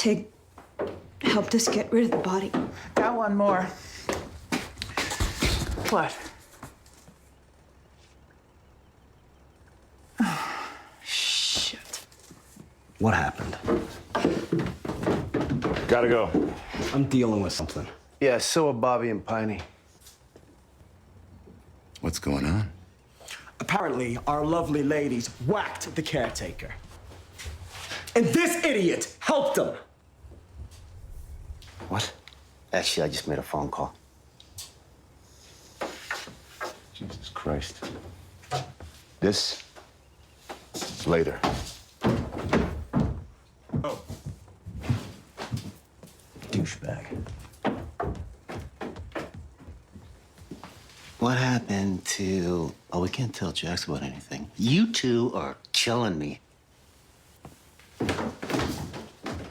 to help us get rid of the body. Got one more. What? Shit. What happened? Gotta go. I'm dealing with something. Yeah, so are Bobby and Piney. What's going on? Apparently, our lovely ladies whacked the caretaker. And this idiot helped them. What? Actually, I just made a phone call. Jesus Christ. This later. Oh. Douchebag. What happened to... Oh, we can't tell Jax about anything. You two are killing me.